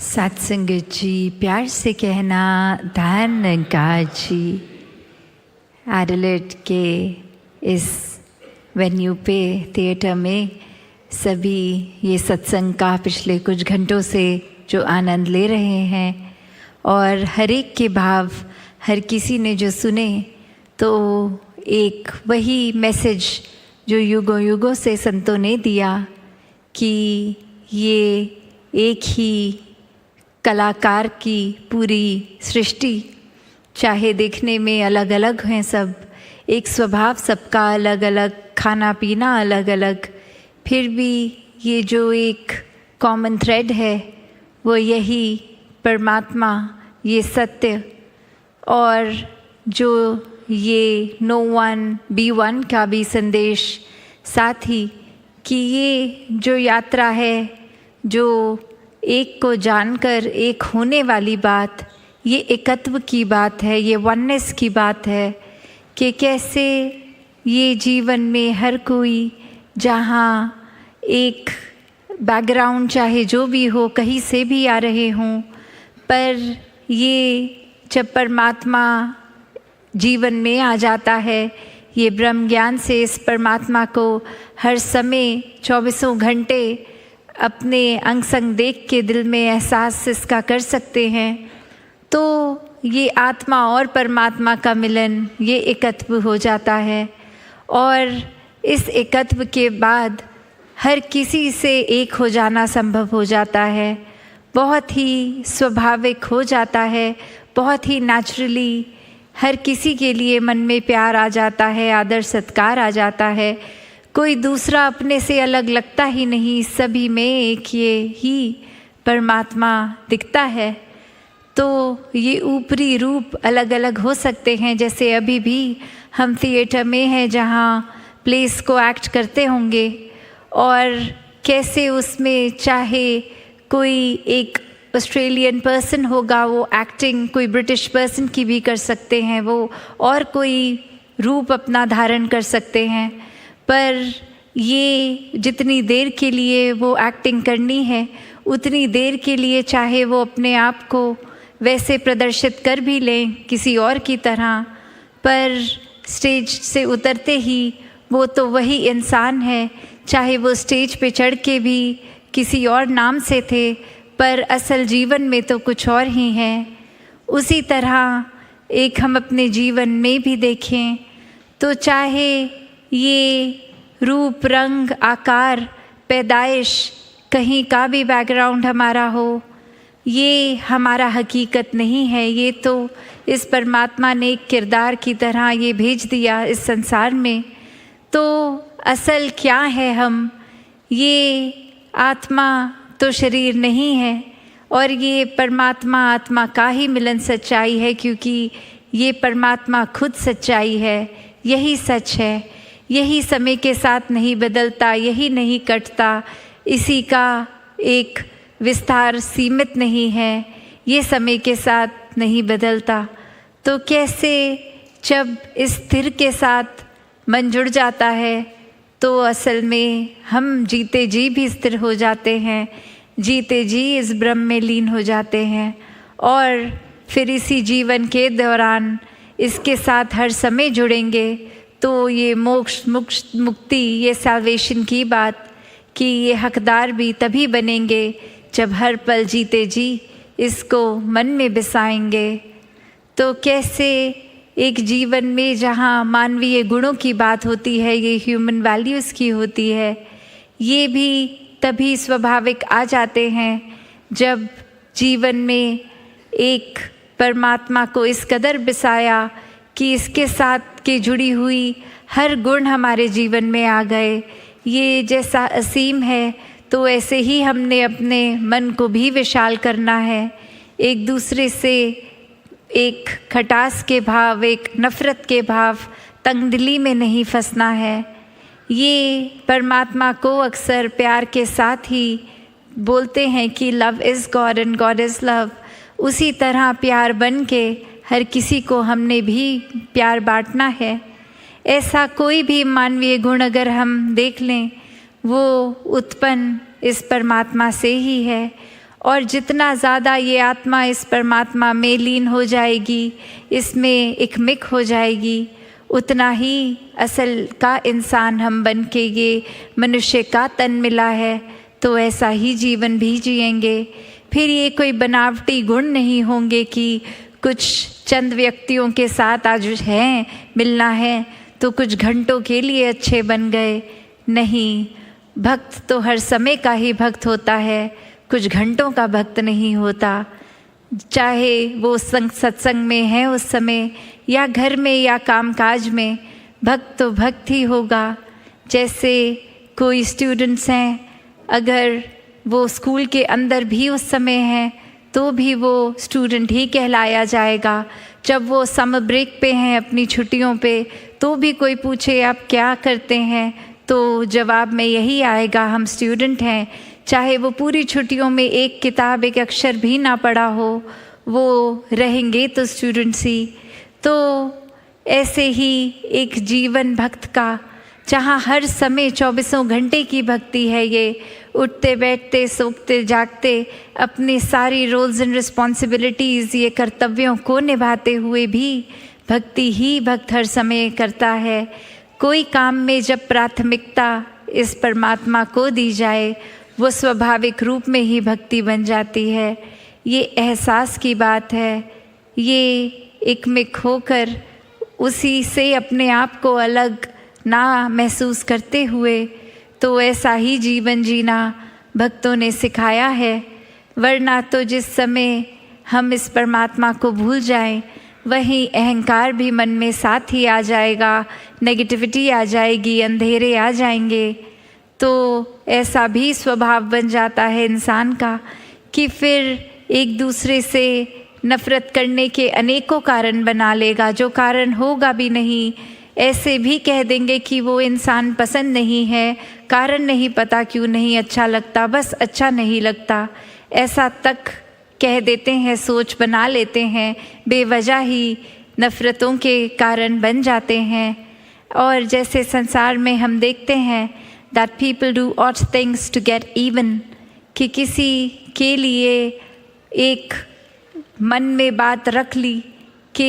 सत्संगत जी, प्यार से कहना धन्यवाद जी। एडिलेड के इस वेन्यू पे थिएटर में सभी ये सत्संग का पिछले कुछ घंटों से जो आनंद ले रहे हैं और हर एक के भाव हर किसी ने जो सुने तो एक वही मैसेज जो युगों युगों से संतों ने दिया कि ये एक ही कलाकार की पूरी सृष्टि, चाहे देखने में अलग अलग हैं सब, एक स्वभाव सबका अलग अलग, खाना पीना अलग अलग, फिर भी ये जो एक कॉमन थ्रेड है वो यही परमात्मा, ये सत्य। और जो ये नो वन बी वन का भी संदेश साथ ही कि ये जो यात्रा है, जो एक को जानकर एक होने वाली बात, ये एकत्व की बात है, ये वननेस की बात है कि कैसे ये जीवन में हर कोई जहाँ एक बैकग्राउंड चाहे जो भी हो, कहीं से भी आ रहे हों, पर ये जब परमात्मा जीवन में आ जाता है, ये ब्रह्म ज्ञान से इस परमात्मा को हर समय 24 घंटे अपने अंग संग देख के दिल में एहसास इसका कर सकते हैं, तो ये आत्मा और परमात्मा का मिलन, ये एकत्व हो जाता है। और इस एकत्व के बाद हर किसी से एक हो जाना संभव हो जाता है, बहुत ही स्वाभाविक हो जाता है, बहुत ही नेचुरली हर किसी के लिए मन में प्यार आ जाता है, आदर सत्कार आ जाता है, कोई दूसरा अपने से अलग लगता ही नहीं, सभी में एक ये ही परमात्मा दिखता है। तो ये ऊपरी रूप अलग अलग हो सकते हैं, जैसे अभी भी हम थिएटर में हैं जहाँ प्लेस को एक्ट करते होंगे और कैसे उसमें चाहे कोई एक ऑस्ट्रेलियन पर्सन होगा, वो एक्टिंग कोई ब्रिटिश पर्सन की भी कर सकते हैं, वो और कोई रूप अपना धारण कर सकते हैं, पर ये जितनी देर के लिए वो एक्टिंग करनी है उतनी देर के लिए चाहे वो अपने आप को वैसे प्रदर्शित कर भी लें किसी और की तरह, पर स्टेज से उतरते ही वो तो वही इंसान है, चाहे वो स्टेज पे चढ़ के भी किसी और नाम से थे पर असल जीवन में तो कुछ और ही है। उसी तरह एक हम अपने जीवन में भी देखें तो चाहे ये रूप रंग आकार पैदाइश कहीं का भी बैकग्राउंड हमारा हो, ये हमारा हकीकत नहीं है, ये तो इस परमात्मा ने एक किरदार की तरह ये भेज दिया इस संसार में। तो असल क्या है हम, ये आत्मा तो शरीर नहीं है और ये परमात्मा आत्मा का ही मिलन सच्चाई है, क्योंकि ये परमात्मा खुद सच्चाई है, यही सच है, यही समय के साथ नहीं बदलता, यही नहीं कटता, इसी का एक विस्तार सीमित नहीं है, ये समय के साथ नहीं बदलता। तो कैसे जब इस स्थिर के साथ मन जुड़ जाता है तो असल में हम जीते जी भी स्थिर हो जाते हैं, जीते जी इस ब्रह्म में लीन हो जाते हैं और फिर इसी जीवन के दौरान इसके साथ हर समय जुड़ेंगे तो ये मोक्ष मुक्ति, ये सैल्वेशन की बात कि ये हकदार भी तभी बनेंगे जब हर पल जीते जी इसको मन में बसाएंगे। तो कैसे एक जीवन में जहाँ मानवीय गुणों की बात होती है, ये ह्यूमन वैल्यूज़ की होती है, ये भी तभी स्वाभाविक आ जाते हैं जब जीवन में एक परमात्मा को इस कदर बसाया कि इसके साथ के जुड़ी हुई हर गुण हमारे जीवन में आ गए। ये जैसा असीम है तो ऐसे ही हमने अपने मन को भी विशाल करना है, एक दूसरे से एक खटास के भाव, एक नफ़रत के भाव, तंगदिली में नहीं फंसना है। ये परमात्मा को अक्सर प्यार के साथ ही बोलते हैं कि love is God and God is love. उसी तरह प्यार बन के हर किसी को हमने भी प्यार बांटना है। ऐसा कोई भी मानवीय गुण अगर हम देख लें वो उत्पन्न इस परमात्मा से ही है और जितना ज़्यादा ये आत्मा इस परमात्मा में लीन हो जाएगी, इसमें एकमिक हो जाएगी, उतना ही असल का इंसान हम बन के ये मनुष्य का तन मिला है, तो ऐसा ही जीवन भी जिएंगे। फिर ये कोई बनावटी गुण नहीं होंगे कि कुछ चंद व्यक्तियों के साथ आज हैं, मिलना है तो कुछ घंटों के लिए अच्छे बन गए। नहीं, भक्त तो हर समय का ही भक्त होता है, कुछ घंटों का भक्त नहीं होता। चाहे वो सत्संग में है उस समय, या घर में या कामकाज में, भक्त तो भक्त ही होगा। जैसे कोई स्टूडेंट्स हैं, अगर वो स्कूल के अंदर भी उस समय हैं तो भी वो स्टूडेंट ही कहलाया जाएगा। जब वो समर ब्रेक पे हैं, अपनी छुट्टियों पे, तो भी कोई पूछे आप क्या करते हैं, तो जवाब में यही आएगा, हम स्टूडेंट हैं। चाहे वो पूरी छुट्टियों में एक किताब, एक अक्षर भी ना पढ़ा हो, वो रहेंगे तो स्टूडेंट्स ही। तो ऐसे ही एक जीवन भक्त का, जहाँ हर समय 24 घंटे की भक्ति है, ये उठते बैठते सोते जागते अपनी सारी रोल्स एंड रिस्पॉन्सिबिलिटीज़, ये कर्तव्यों को निभाते हुए भी भक्ति ही भक्त हर समय करता है। कोई काम में जब प्राथमिकता इस परमात्मा को दी जाए, वो स्वाभाविक रूप में ही भक्ति बन जाती है। ये एहसास की बात है, ये एकमिक होकर उसी से अपने आप को अलग ना महसूस करते हुए, तो ऐसा ही जीवन जीना भक्तों ने सिखाया है। वरना तो जिस समय हम इस परमात्मा को भूल जाएं, वहीं अहंकार भी मन में साथ ही आ जाएगा, नेगेटिविटी आ जाएगी, अंधेरे आ जाएंगे। तो ऐसा भी स्वभाव बन जाता है इंसान का कि फिर एक दूसरे से नफ़रत करने के अनेकों कारण बना लेगा, जो कारण होगा भी नहीं। ऐसे भी कह देंगे कि वो इंसान पसंद नहीं है, कारण नहीं पता क्यों नहीं अच्छा लगता, बस अच्छा नहीं लगता, ऐसा तक कह देते हैं, सोच बना लेते हैं, बेवजह ही नफ़रतों के कारण बन जाते हैं। और जैसे संसार में हम देखते हैं that people do odd things to get even, कि किसी के लिए एक मन में बात रख ली कि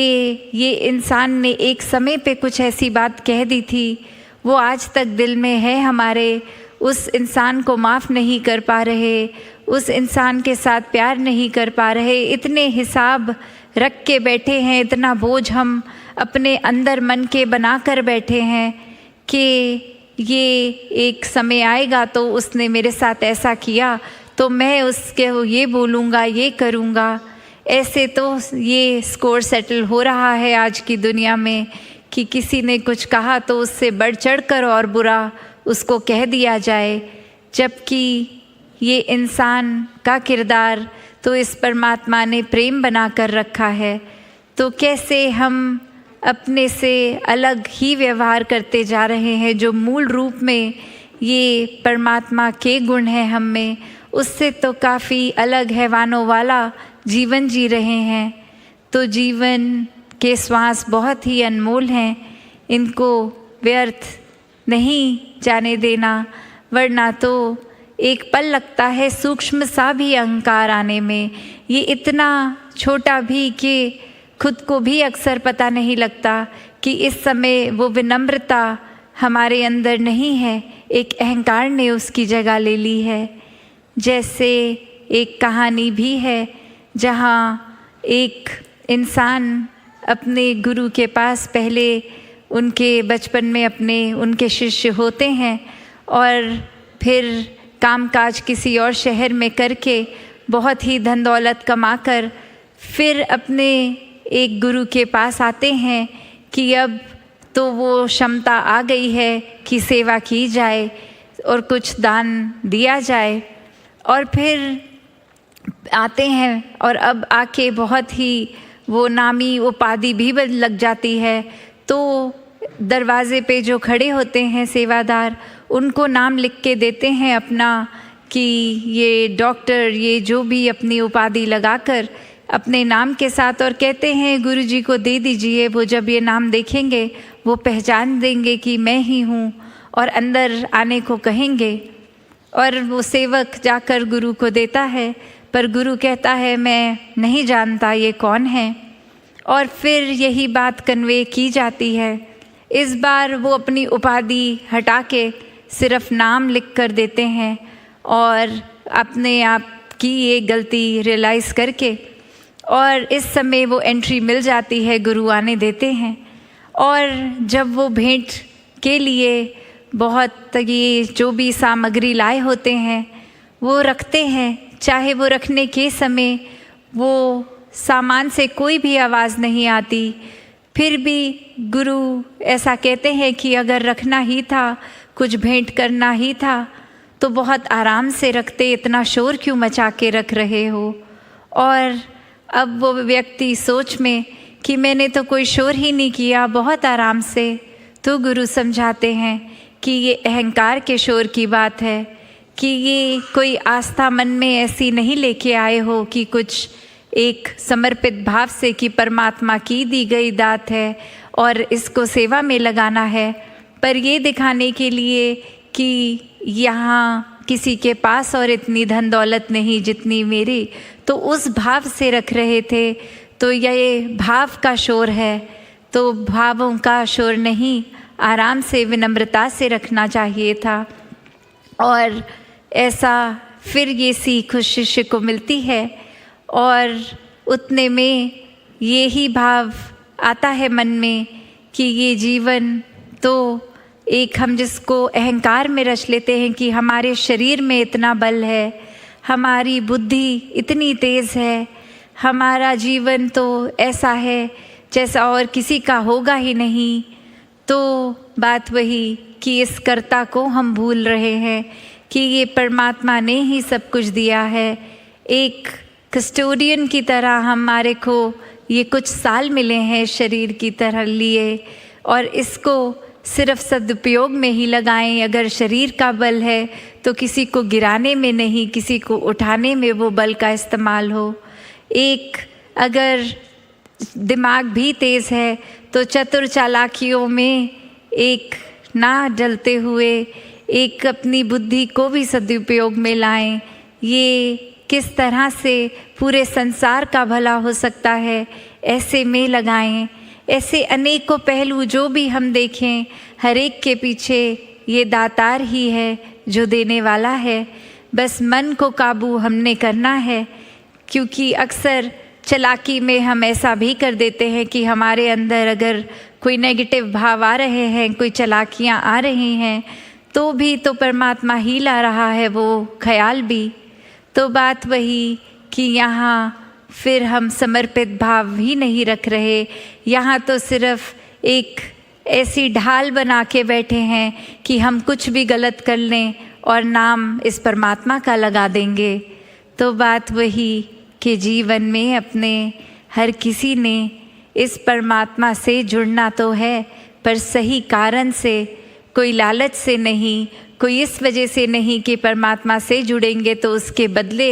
ये इंसान ने एक समय पे कुछ ऐसी बात कह दी थी, वो आज तक दिल में है हमारे, उस इंसान को माफ़ नहीं कर पा रहे, उस इंसान के साथ प्यार नहीं कर पा रहे, इतने हिसाब रख के बैठे हैं, इतना बोझ हम अपने अंदर मन के बना कर बैठे हैं कि ये एक समय आएगा तो उसने मेरे साथ ऐसा किया तो मैं उसके ये बोलूँगा, ये करूँगा। ऐसे तो ये स्कोर सेटल हो रहा है आज की दुनिया में कि किसी ने कुछ कहा तो उससे बढ़ चढ़ कर और बुरा उसको कह दिया जाए, जबकि ये इंसान का किरदार तो इस परमात्मा ने प्रेम बना कर रखा है। तो कैसे हम अपने से अलग ही व्यवहार करते जा रहे हैं, जो मूल रूप में ये परमात्मा के गुण हैं हम में, उससे तो काफ़ी अलग हैवानों वाला जीवन जी रहे हैं। तो जीवन के श्वास बहुत ही अनमोल हैं, इनको व्यर्थ नहीं जाने देना, वरना तो एक पल लगता है सूक्ष्म सा भी अहंकार आने में, ये इतना छोटा भी कि खुद को भी अक्सर पता नहीं लगता कि इस समय वो विनम्रता हमारे अंदर नहीं है, एक अहंकार ने उसकी जगह ले ली है। जैसे एक कहानी भी है जहाँ एक इंसान अपने गुरु के पास, पहले उनके बचपन में उनके शिष्य होते हैं और फिर कामकाज किसी और शहर में करके बहुत ही धन दौलत कमाकर फिर अपने एक गुरु के पास आते हैं कि अब तो वो क्षमता आ गई है कि सेवा की जाए और कुछ दान दिया जाए। और फिर आते हैं और अब आके बहुत ही वो नामी उपाधि भी लग जाती है, तो दरवाजे पे जो खड़े होते हैं सेवादार, उनको नाम लिख के देते हैं अपना कि ये डॉक्टर, ये जो भी अपनी उपाधि लगाकर अपने नाम के साथ, और कहते हैं गुरुजी को दे दीजिए। वो जब ये नाम देखेंगे वो पहचान देंगे कि मैं ही हूँ और अंदर आने को कहेंगे। और वो सेवक जाकर गुरु को देता है, पर गुरु कहता है मैं नहीं जानता ये कौन है, और फिर यही बात कन्वे की जाती है। इस बार वो अपनी उपाधि हटा के सिर्फ नाम लिख कर देते हैं और अपने आप की ये गलती रियलाइज़ करके, और इस समय वो एंट्री मिल जाती है, गुरु आने देते हैं। और जब वो भेंट के लिए बहुत ये जो भी सामग्री लाए होते हैं वो रखते हैं, चाहे वो रखने के समय वो सामान से कोई भी आवाज़ नहीं आती, फिर भी गुरु ऐसा कहते हैं कि अगर रखना ही था, कुछ भेंट करना ही था, तो बहुत आराम से रखते, इतना शोर क्यों मचा के रख रहे हो। और अब वो व्यक्ति सोच में कि मैंने तो कोई शोर ही नहीं किया, बहुत आराम से, तो गुरु समझाते हैं कि ये अहंकार के शोर की बात है, कि ये कोई आस्था मन में ऐसी नहीं लेके आए हो कि कुछ एक समर्पित भाव से कि परमात्मा की दी गई दात है और इसको सेवा में लगाना है, पर ये दिखाने के लिए कि यहाँ किसी के पास और इतनी धन दौलत नहीं जितनी मेरी, तो उस भाव से रख रहे थे। तो ये भाव का शोर है, तो भावों का शोर नहीं, आराम से विनम्रता से रखना चाहिए था। और ऐसा फिर ये सीख उस शिष्य को मिलती है, और उतने में ये ही भाव आता है मन में कि ये जीवन तो एक, हम जिसको अहंकार में रच लेते हैं कि हमारे शरीर में इतना बल है, हमारी बुद्धि इतनी तेज़ है, हमारा जीवन तो ऐसा है जैसा और किसी का होगा ही नहीं। तो बात वही कि इस कर्ता को हम भूल रहे हैं कि ये परमात्मा ने ही सब कुछ दिया है। एक कस्टोडियन की तरह हमारे को ये कुछ साल मिले हैं शरीर की तरह लिए, और इसको सिर्फ सदुपयोग में ही लगाएं। अगर शरीर का बल है तो किसी को गिराने में नहीं, किसी को उठाने में वो बल का इस्तेमाल हो। एक अगर दिमाग भी तेज़ है तो चतुर चालाकियों में एक ना डलते हुए एक अपनी बुद्धि को भी सदुपयोग में लाएं। ये किस तरह से पूरे संसार का भला हो सकता है, ऐसे में लगाएं। ऐसे अनेकों पहलू जो भी हम देखें, हर एक के पीछे ये दातार ही है जो देने वाला है। बस मन को काबू हमने करना है, क्योंकि अक्सर चालाकी में हम ऐसा भी कर देते हैं कि हमारे अंदर अगर कोई नेगेटिव भाव आ रहे हैं, कोई चालाकियाँ आ रही हैं, तो भी तो परमात्मा ही ला रहा है वो ख्याल भी। तो बात वही कि यहाँ फिर हम समर्पित भाव ही नहीं रख रहे, यहाँ तो सिर्फ एक ऐसी ढाल बना के बैठे हैं कि हम कुछ भी गलत कर लें और नाम इस परमात्मा का लगा देंगे। तो बात वही कि जीवन में अपने हर किसी ने इस परमात्मा से जुड़ना तो है, पर सही कारण से, कोई लालच से नहीं, कोई इस वजह से नहीं कि परमात्मा से जुड़ेंगे तो उसके बदले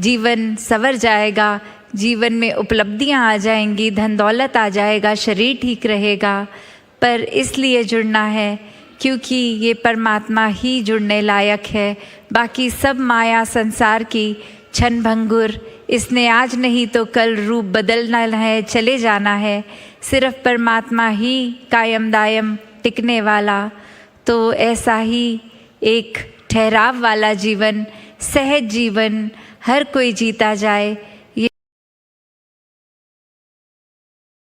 जीवन संवर जाएगा, जीवन में उपलब्धियां आ जाएंगी, धन दौलत आ जाएगा, शरीर ठीक रहेगा। पर इसलिए जुड़ना है क्योंकि ये परमात्मा ही जुड़ने लायक है। बाकी सब माया संसार की क्षण भंगुर, इसने आज नहीं तो कल रूप बदलना है, चले जाना है। सिर्फ परमात्मा ही कायम दायम टिकने वाला। तो ऐसा ही एक ठहराव वाला जीवन, सहज जीवन हर कोई जीता जाए।